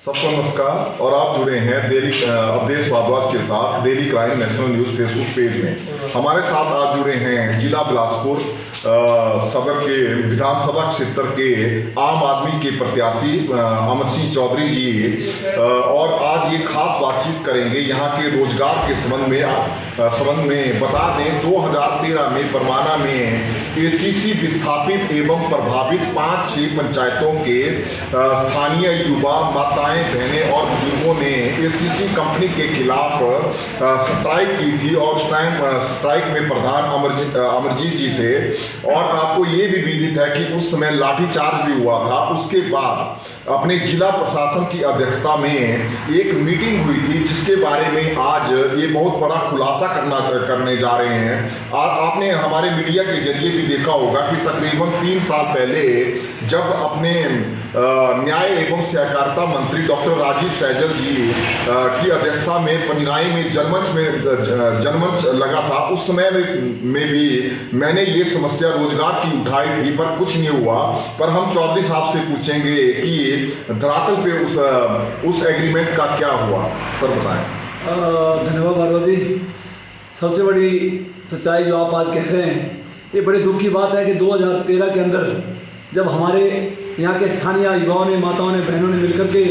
सबको नमस्कार और आप जुड़े हैं अवधेश भारद्वाज के साथ daily crime national news Facebook page में। हमारे साथ आज जुड़े हैं जिला बिलासपुर सदर के विधानसभा क्षेत्र के आम आदमी के प्रत्याशी अमर सिंह चौधरी जी और आज ये खास बातचीत करेंगे यहाँ के रोजगार के संबंध में। बता दें 2013 में परमाना में एसीसी विस्थापित एवं प्रभावित 5-6 पंचायतों के स्थानीय युवा माताएं बहनें और बुजुर्गों ने एसीसी कंपनी के खिलाफ स्ट्राइक की थी और उस टाइम स्ट्राइक में प्रधान अमरजीत जी थे और आपको ये भी विदित है कि उस समय लाठीचार्ज भी हुआ था। उसके बाद अपने जिला प्रशासन की अध्यक्षता में एक मीटिंग हुई थी जिसके बारे में आज ये बहुत बड़ा खुलासा करने जा रहे हैं। आपने हमारे मीडिया के जरिए भी देखा होगा कि तकरीबन 3 साल पहले जब अपने न्याय एवं सहकारिता मंत्री डॉक्टर राजीव सहजल जी की अध्यक्षता में पंजगाई में जनमंच लगा था, उस समय में भी मैंने ये समस्या रोजगार की उठाई थी पर कुछ नहीं हुआ। पर हम चौधरी साहब से पूछेंगे कि धरातल पे उस एग्रीमेंट का क्या हुआ। सर बताएं। धन्यवाद भारद्वाज जी। सबसे बड़ी सच्चाई जो आप आज कह रहे हैं, ये बड़े दुख की बात है कि 2013 के अंदर जब हमारे यहाँ के स्थानीय युवाओं ने, माताओं ने, बहनों ने मिलकर के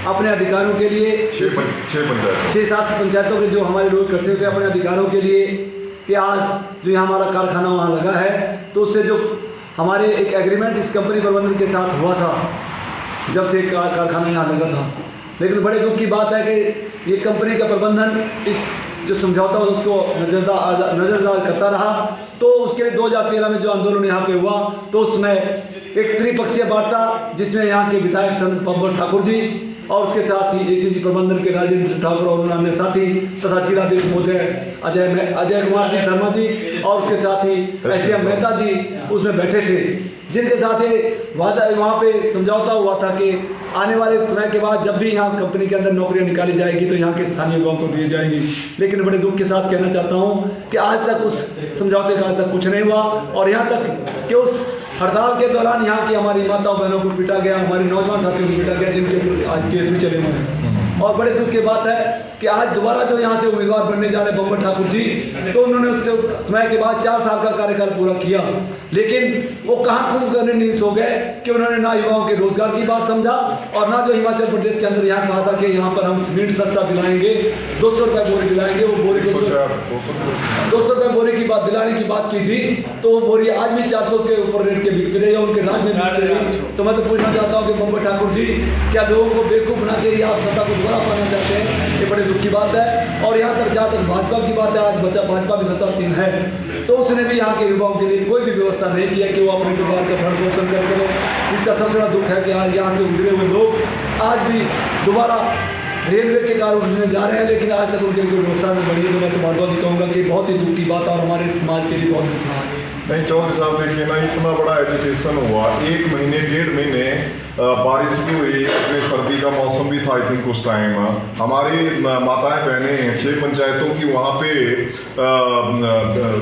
अपने अधिकारों के लिए 6-7 पंचायतों के जो हमारे लोग इकट्ठे होते अपने अधिकारों के लिए कि आज जो यहाँ हमारा कारखाना वहाँ लगा है, तो उससे जो हमारे एक एग्रीमेंट इस कंपनी प्रबंधन के साथ हुआ था जब से कारखाना यहाँ लगा था। लेकिन बड़े दुख की बात है कि ये कंपनी का प्रबंधन इस जो समझौता उसको नजरदार करता रहा। तो उसके लिए 2013 में जो आंदोलन यहाँ पे हुआ, तो उसमें एक त्रिपक्षीय वार्ता जिसमें यहाँ के विधायक संत पब्बर ठाकुर जी और उसके साथ ही एसीसी प्रबंधन के राजेंद्र ठाकुर और अन्य साथी तथा जिलाधीश महोदय अजय कुमार जी शर्मा जी और उसके साथ ही एसडीएम मेहता जी उसमें बैठे थे, जिनके साथ ही वहाँ पे समझौता हुआ था कि आने वाले समय के बाद जब भी यहाँ कंपनी के अंदर नौकरियाँ निकाली जाएगी तो यहाँ के स्थानीय युवाओं को दी जाएंगी। लेकिन बड़े दुख के साथ कहना चाहता हूँ कि आज तक उस समझौते का आज तक कुछ नहीं हुआ और यहाँ तक कि उस हड़ताल के दौरान यहाँ की हमारी माताओं बहनों को पीटा गया, हमारे नौजवान साथियों को पीटा गया, जिनके ऊपर आज केस भी चले हुए हैं। और बड़े दुख की बात है कि आज दोबारा जो यहाँ से उम्मीदवार बनने जा रहे पब्बर ठाकुर जी, तो उन्होंने उस समय के बाद 4 साल का कार्यकाल पूरा किया, लेकिन वो कहाँ कुंभ करने नहीं सो गए कि उन्होंने ना युवाओं के रोजगार की बात समझा और ना जो हिमाचल प्रदेश के अंदर यहाँ कहा था कि यहाँ पर हम सीमेंट सस्ता दिलाएंगे, 200 रुपये बोरी दिलाएंगे। वो बोरी 200 रुपये बोरी की बात दिलाने की बात की थी, तो वो बोरी आज भी 400 के ऊपर रेट के बिकती रही, उनके राज्य में बिकती रही। तो मैं तो पूछना चाहता हूँ कि पब्बर ठाकुर जी, क्या लोगों को बेवकूफ़ बना के आप सत्ता को दोबारा पाना चाहते हैं? ये बड़े दुख की बात है। और यहाँ तक जहाँ तक भाजपा की बात है, आज भाजपा भी सत्तासीन है, तो उसने भी यहाँ के युवाओं के लिए कोई भी व्यवस्था नहीं किया कि वो अपने परिवार का भरण पोषण करके ले। इसका सबसे बड़ा दुख है कि आज यहाँ से उजड़े हुए लोग आज भी दोबारा रेलवे के कारण उठने जा रहे हैं, लेकिन आज तक उनके लिए कोई व्यवस्था नहीं बनी है। तो मैं तो भारद्वाज जी कहूँगा कि बहुत ही दुख की बात और हमारे समाज के लिए बहुत दुख है। नहीं चौधरी साहब, देखिए ना, इतना बड़ा एजुटेशन हुआ, 1 महीने 1.5 महीने बारिश भी हुई, अपने सर्दी का मौसम भी था आई थिंक उस टाइम। हमारी माताएं बहनें 6 पंचायतों की वहाँ पे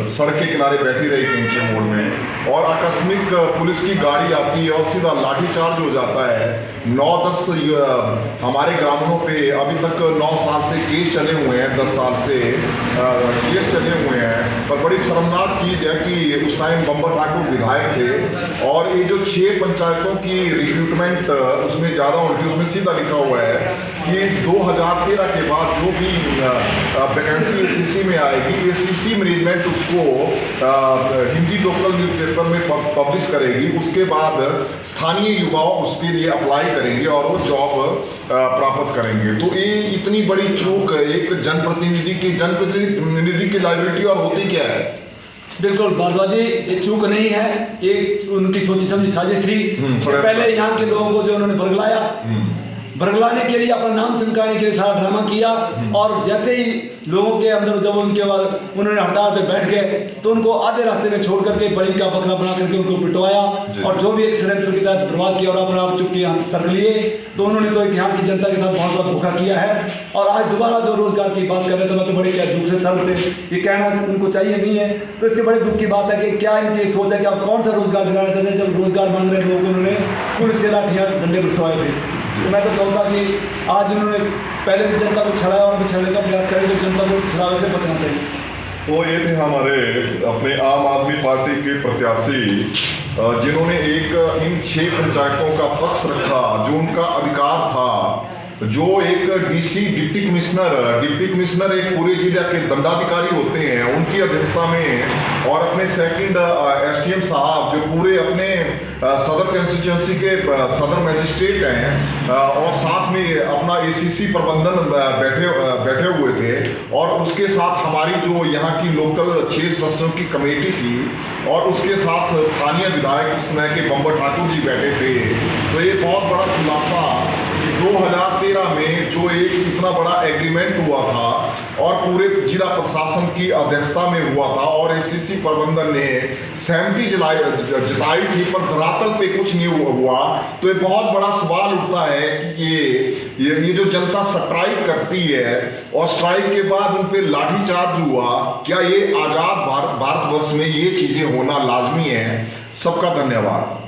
सड़क के किनारे बैठी रही थी नीचे मोड़ में, और आकस्मिक पुलिस की गाड़ी आती है और सीधा लाठीचार्ज हो जाता है। 9-10 हमारे ग्रामीणों पे अभी तक 9 साल से केस चले हुए हैं, 10 साल से केस चले हुए हैं। पर बड़ी शर्मनाक चीज़ है कि उस टाइम पब्बर ठाकुर विधायक थे और ये जो 6 पंचायतों की रिक्रूटमेंट उसमें ज़्यादा होती है, उसमें सीधा लिखा हुआ है कि 2013 के बाद जो भी वैकेंसी एसीसी में आएगी, एसीसी मैनेजमेंट उसको हिंदी लोकल न्यूज़पेपर में पब्लिश करेगी। उसके बाद स्थानीय युवा उसके लिए अप्लाई करेंगे और वो जॉब प्राप्त करेंगे। तो ये इतनी बड़ी चूक एक जनप्रतिनिधि की लायबिलिटी और होती क्या है? बिल्कुल भारद्वाज जी, ये चूक नहीं है, ये उनकी सोची समझी साजिश थी। पहले यहाँ के लोगों को जो उन्होंने बरगलाने के लिए, अपना नाम चमकाने के लिए सारा ड्रामा किया, और जैसे ही लोगों के अंदर जब उनके बाद उन्होंने हड़ताल पे बैठ गए तो उनको आधे रास्ते में छोड़ करके बड़ी का बकरा बना करके उनको पिटवाया और जो भी एक षड्यंत्र की तरह बर्बाद किया और अपने आप चुपके यहाँ से सर लिए। तो उन्होंने तो यहाँ की जनता के साथ बहुत बड़ा धोखा किया है। और आज दोबारा जो रोजगार की बात कर रहे हैं, तो मैं तो बड़े दुख से शर्म से ये कहना उनको चाहिए नहीं है। तो इसके बड़े दुख की बात है कि क्या इनकी सोच है कि आप कौन सा रोजगार दिलाना चाहते हैं? जब रोजगार मांग रहे लोग, उन्होंने पुलिस से लाठियाँ डंडे बरसवाए थे। तो मैं तो कहूँगा कि आज इन्होंने पहले भी जनता को छड़ाया और छड़ने का प्रयास करें तो जनता को छड़ावे से बचना चाहिए। तो ये थे हमारे अपने आम आदमी पार्टी के प्रत्याशी जिन्होंने इन 6 पंचायतों का पक्ष रखा, जो उनका अधिकार था। जो एक डिप्टी कमिश्नर एक पूरे जिले के दंडाधिकारी होते हैं, उनकी अध्यक्षता में, और अपने सेकंड एसडीएम साहब जो पूरे अपने सदर कंस्टिट्यूंसी के सदर मजिस्ट्रेट हैं, और साथ में अपना एसीसी प्रबंधन बैठे हुए थे, और उसके साथ हमारी जो यहाँ की लोकल 6 सदस्यों की कमेटी थी, और उसके साथ स्थानीय विधायक उस समय के बम्बर ठाकुर जी बैठे थे। तो ये बहुत बड़ा खुलासा 2013 में जो एक इतना बड़ा एग्रीमेंट हुआ था और पूरे जिला प्रशासन की अध्यक्षता में हुआ था, और एसीसी प्रबंधन ने सहमति जताई थी, पर धरातल पे कुछ नहीं हुआ। तो ये बहुत बड़ा सवाल उठता है कि ये जो जनता स्ट्राइक करती है और स्ट्राइक के बाद उन पे लाठीचार्ज हुआ, क्या ये आज़ाद भारतवर्ष में ये चीज़ें होना लाजमी है? सबका धन्यवाद।